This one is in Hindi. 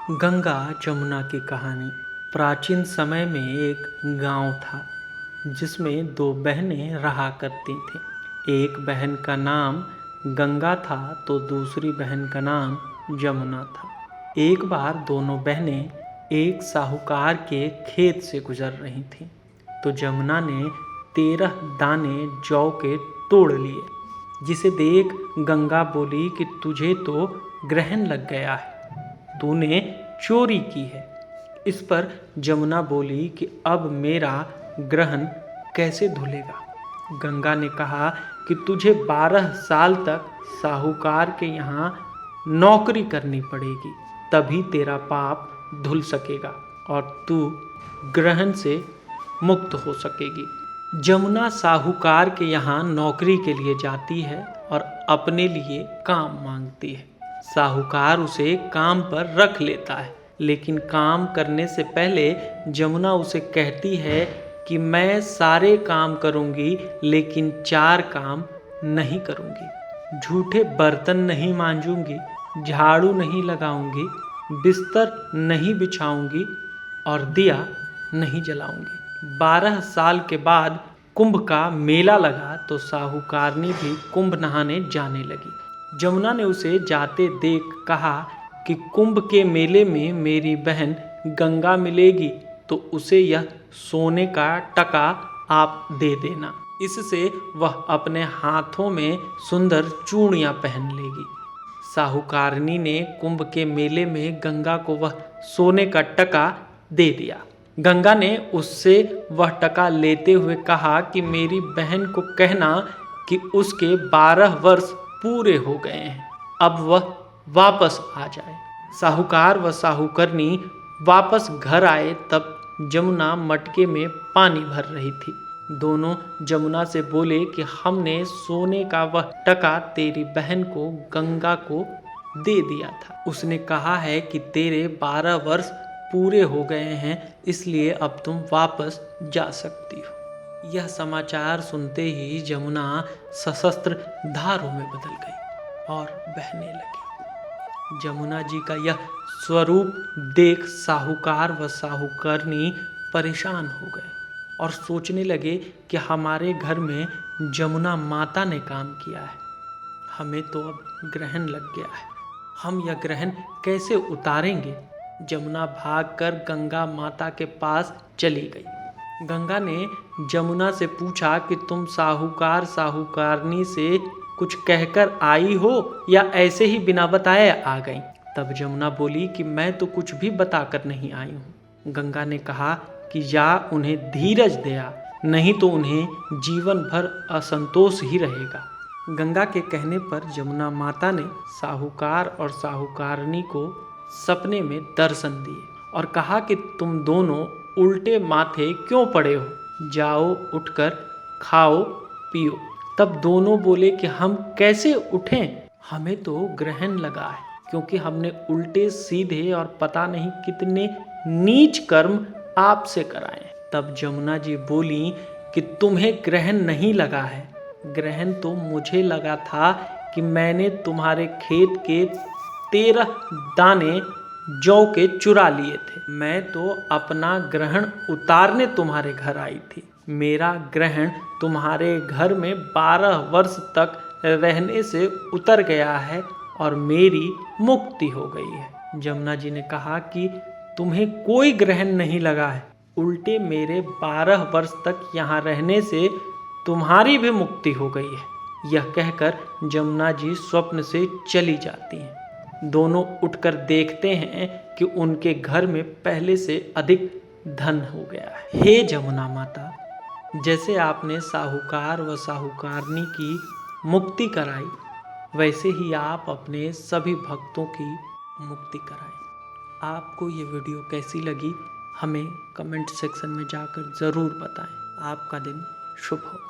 गंगा जमुना की कहानी। प्राचीन समय में एक गांव था जिसमें दो बहनें रहा करती थीं। एक बहन का नाम गंगा था तो दूसरी बहन का नाम जमुना था। एक बार दोनों बहनें एक साहूकार के खेत से गुजर रही थीं तो जमुना ने 13 दाने जौ के तोड़ लिए, जिसे देख गंगा बोली कि तुझे तो ग्रहण लग गया है, तूने चोरी की है। इस पर जमुना बोली कि अब मेरा ग्रहण कैसे धुलेगा। गंगा ने कहा कि तुझे 12 साल तक साहूकार के यहाँ नौकरी करनी पड़ेगी, तभी तेरा पाप धुल सकेगा और तू ग्रहण से मुक्त हो सकेगी। जमुना साहूकार के यहाँ नौकरी के लिए जाती है और अपने लिए काम मांगती है। साहूकार उसे काम पर रख लेता है, लेकिन काम करने से पहले जमुना उसे कहती है कि मैं सारे काम करूंगी लेकिन 4 काम नहीं करूंगी। झूठे बर्तन नहीं मांजूंगी, झाड़ू नहीं लगाऊंगी, बिस्तर नहीं बिछाऊंगी और दिया नहीं जलाऊंगी। 12 साल के बाद कुंभ का मेला लगा तो साहूकारनी भी कुंभ नहाने जाने लगी। जमुना ने उसे जाते देख कहा कि कुंभ के मेले में मेरी बहन गंगा मिलेगी तो उसे यह सोने का टका आप दे देना, इससे वह अपने हाथों में सुंदर चूड़ियां पहन लेगी। साहूकारनी ने कुंभ के मेले में गंगा को वह सोने का टका दे दिया। गंगा ने उससे वह टका लेते हुए कहा कि मेरी बहन को कहना कि उसके 12 वर्ष पूरे हो गए हैं, अब वह वापस आ जाए। साहूकार व साहूकरनी वापस घर आए तब जमुना मटके में पानी भर रही थी। दोनों जमुना से बोले कि हमने सोने का वह टका तेरी बहन को गंगा को दे दिया था। उसने कहा है कि तेरे 12 वर्ष पूरे हो गए हैं, इसलिए अब तुम वापस जा सकती हो। यह समाचार सुनते ही जमुना सशस्त्र धारों में बदल गई और बहने लगी। जमुना जी का यह स्वरूप देख साहूकार व साहूकरनी परेशान हो गए और सोचने लगे कि हमारे घर में जमुना माता ने काम किया है, हमें तो अब ग्रहण लग गया है, हम यह ग्रहण कैसे उतारेंगे। जमुना भागकर गंगा माता के पास चली गई। गंगा ने जमुना से पूछा कि तुम साहूकार साहूकारनी से कुछ कहकर आई हो या ऐसे ही बिना बताए आ गई। तब जमुना बोली कि मैं तो कुछ भी बताकर नहीं आई हूँ। गंगा ने कहा कि या उन्हें धीरज दया, नहीं तो उन्हें जीवन भर असंतोष ही रहेगा। गंगा के कहने पर जमुना माता ने साहूकार और साहूकारनी को सपने में दर्शन दिए और कहा कि तुम दोनों उल्टे माथे क्यों पड़े हो, जाओ उठकर खाओ पियो। तब दोनों बोले कि हम कैसे उठें, हमें तो ग्रहण लगा है, क्योंकि हमने उल्टे सीधे और पता नहीं कितने नीच कर्म आपसे कराए। तब जमुना जी बोली कि तुम्हें ग्रहण नहीं लगा है, ग्रहण तो मुझे लगा था कि मैंने तुम्हारे खेत के 13 दाने जौ के चुरा लिए थे। मैं तो अपना ग्रहण उतारने तुम्हारे घर आई थी। मेरा ग्रहण तुम्हारे घर में 12 वर्ष तक रहने से उतर गया है और मेरी मुक्ति हो गई है। जमुना जी ने कहा कि तुम्हें कोई ग्रहण नहीं लगा है, उल्टे मेरे 12 वर्ष तक यहाँ रहने से तुम्हारी भी मुक्ति हो गई है। यह कहकर जमुना जी स्वप्न से चली जाती हैं। दोनों उठकर देखते हैं कि उनके घर में पहले से अधिक धन हो गया है। हे जमुना माता, जैसे आपने साहूकार व साहूकारनी की मुक्ति कराई, वैसे ही आप अपने सभी भक्तों की मुक्ति कराएं। आपको ये वीडियो कैसी लगी हमें कमेंट सेक्शन में जाकर ज़रूर बताएं। आपका दिन शुभ हो।